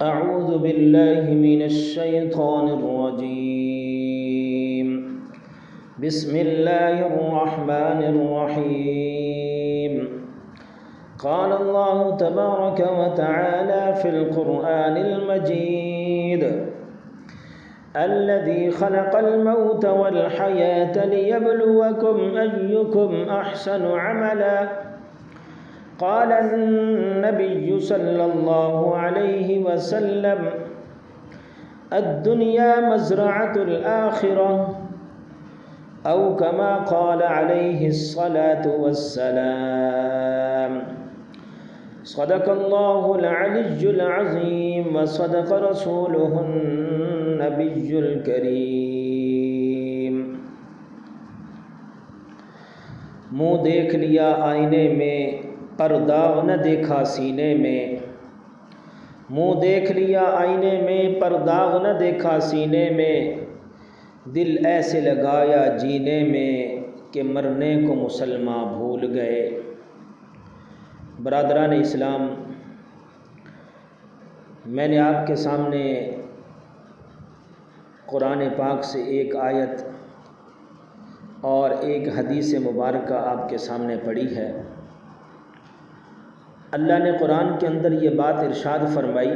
أعوذ بالله من الشيطان الرجيم. بسم الله الرحمن الرحيم. قال الله تبارك وتعالى في القرآن المجيد: الذي خلق الموت والحياة ليبلوكم أيكم أحسن عملا. قال النبي صلى الله عليه وسلم: الدنيا مزرعة الآخرة، أو كما قال عليه الصلاة والسلام. صدق الله العلي العظيم وصدق رسوله النبي الكريم. منہ دیکھ لیا آئینے میں پر داغ نہ دیکھا سینے میں. منہ دیکھ لیا آئینے میں پر داغ نہ دیکھا سینے میں. دل ایسے لگایا جینے میں کہ مرنے کو مسلمان بھول گئے. برادران اسلام، میں نے آپ کے سامنے قرآن پاک سے ایک آیت اور ایک حدیث مبارکہ آپ کے سامنے پڑھی ہے. اللہ نے قرآن کے اندر یہ بات ارشاد فرمائی: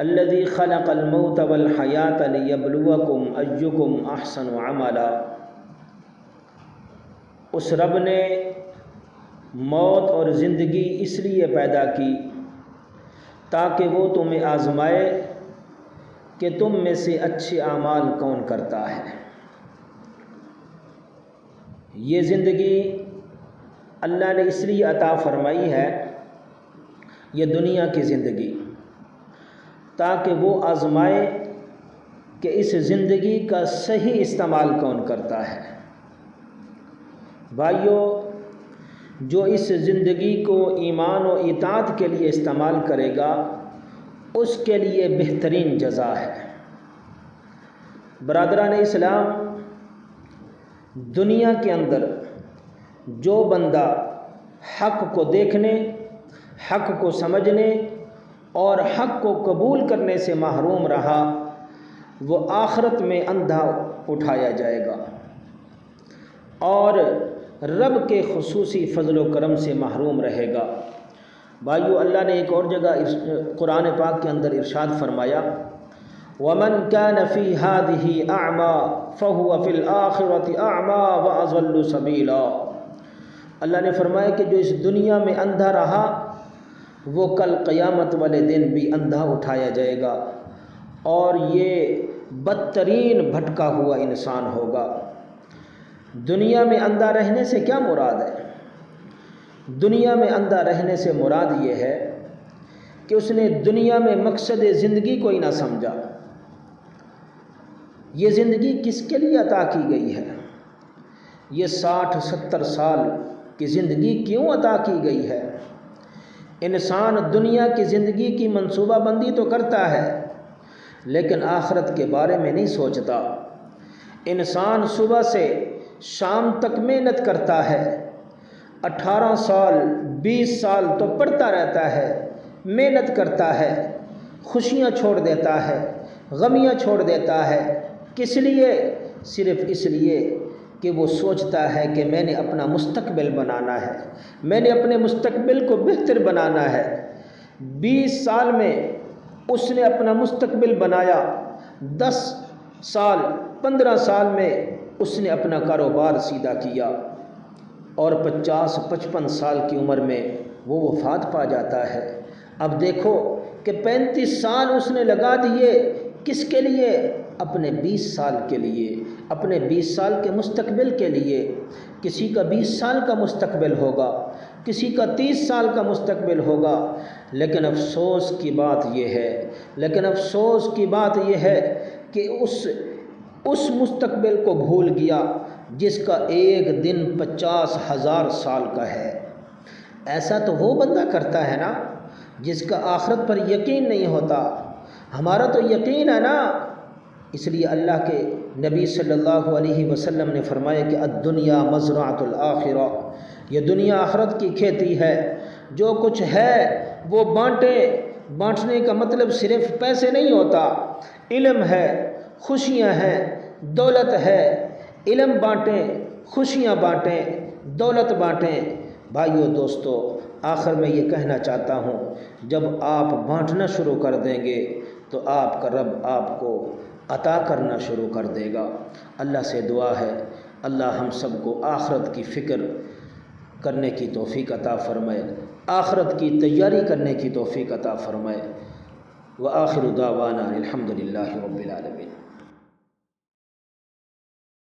الذی خلق الموت والحیاۃ لیبلوکم ایکم احسن عملا. اس رب نے موت اور زندگی اس لیے پیدا کی تاکہ وہ تمہیں آزمائے کہ تم میں سے اچھے اعمال کون کرتا ہے. یہ زندگی اللہ نے اس لیے عطا فرمائی ہے، یہ دنیا کی زندگی، تاکہ وہ آزمائے کہ اس زندگی کا صحیح استعمال کون کرتا ہے. بھائیو، جو اس زندگی کو ایمان و اطاعت کے لیے استعمال کرے گا اس کے لیے بہترین جزا ہے. برادران اسلام، دنیا کے اندر جو بندہ حق کو دیکھنے، حق کو سمجھنے اور حق کو قبول کرنے سے محروم رہا، وہ آخرت میں اندھا اٹھایا جائے گا اور رب کے خصوصی فضل و کرم سے محروم رہے گا. بھائیو، اللہ نے ایک اور جگہ قرآن پاک کے اندر ارشاد فرمایا: وَمَنْ كَانَ فِي هَذِهِ أَعْمَى فَهُوَ فِي الْآخِرَةِ أَعْمَى وَأَضَلُّ سَبِيلًا. اللہ نے فرمایا کہ جو اس دنیا میں اندھا رہا وہ کل قیامت والے دن بھی اندھا اٹھایا جائے گا اور یہ بدترین بھٹکا ہوا انسان ہوگا. دنیا میں اندھا رہنے سے کیا مراد ہے؟ دنیا میں اندھا رہنے سے مراد یہ ہے کہ اس نے دنیا میں مقصد زندگی کو ہی نہ سمجھا. یہ زندگی کس کے لیے عطا کی گئی ہے؟ یہ 60-70 سال کی زندگی کیوں عطا کی گئی ہے؟ انسان دنیا کی زندگی کی منصوبہ بندی تو کرتا ہے لیکن آخرت کے بارے میں نہیں سوچتا. انسان صبح سے شام تک محنت کرتا ہے، 18 سال 20 سال تو پڑھتا رہتا ہے، محنت کرتا ہے، خوشیاں چھوڑ دیتا ہے، غمیاں چھوڑ دیتا ہے. کس لیے؟ صرف اس لیے کہ وہ سوچتا ہے کہ میں نے اپنا مستقبل بنانا ہے، میں نے اپنے مستقبل کو بہتر بنانا ہے. 20 سال میں اس نے اپنا مستقبل بنایا، 10 سال 15 سال میں اس نے اپنا کاروبار سیدھا کیا اور 50-55 سال کی عمر میں وہ وفات پا جاتا ہے. اب دیکھو کہ 35 سال اس نے لگا دیے کس کے لیے؟ اپنے 20 سال کے لیے، اپنے 20 سال کے مستقبل کے لیے. کسی کا 20 سال کا مستقبل ہوگا، کسی کا 30 سال کا مستقبل ہوگا، لیکن افسوس کی بات یہ ہے کہ اس مستقبل کو بھول گیا جس کا ایک دن 50,000 سال کا ہے. ایسا تو وہ بندہ کرتا ہے نا جس کا آخرت پر یقین نہیں ہوتا. ہمارا تو یقین ہے نا. اس لیے اللہ کے نبی صلی اللہ علیہ وسلم نے فرمایا کہ الدنیا مزرعۃ الآخرہ، یہ دنیا آخرت کی کھیتی ہے، جو کچھ ہے وہ بانٹیں بانٹنے کا مطلب صرف پیسے نہیں ہوتا، علم ہے، خوشیاں ہیں، دولت ہے۔ علم بانٹیں، خوشیاں بانٹیں، دولت بانٹیں۔ بھائیو دوستو، آخر میں یہ کہنا چاہتا ہوں، جب آپ بانٹنا شروع کر دیں گے تو آپ کا رب آپ کو عطا کرنا شروع کر دے گا۔ اللہ سے دعا ہے اللہ ہم سب کو آخرت کی فکر کرنے کی توفیق عطا فرمائے، آخرت کی تیاری کرنے کی توفیق عطا فرمائے۔ وآخر دعوانا الحمد للہ رب العالمین۔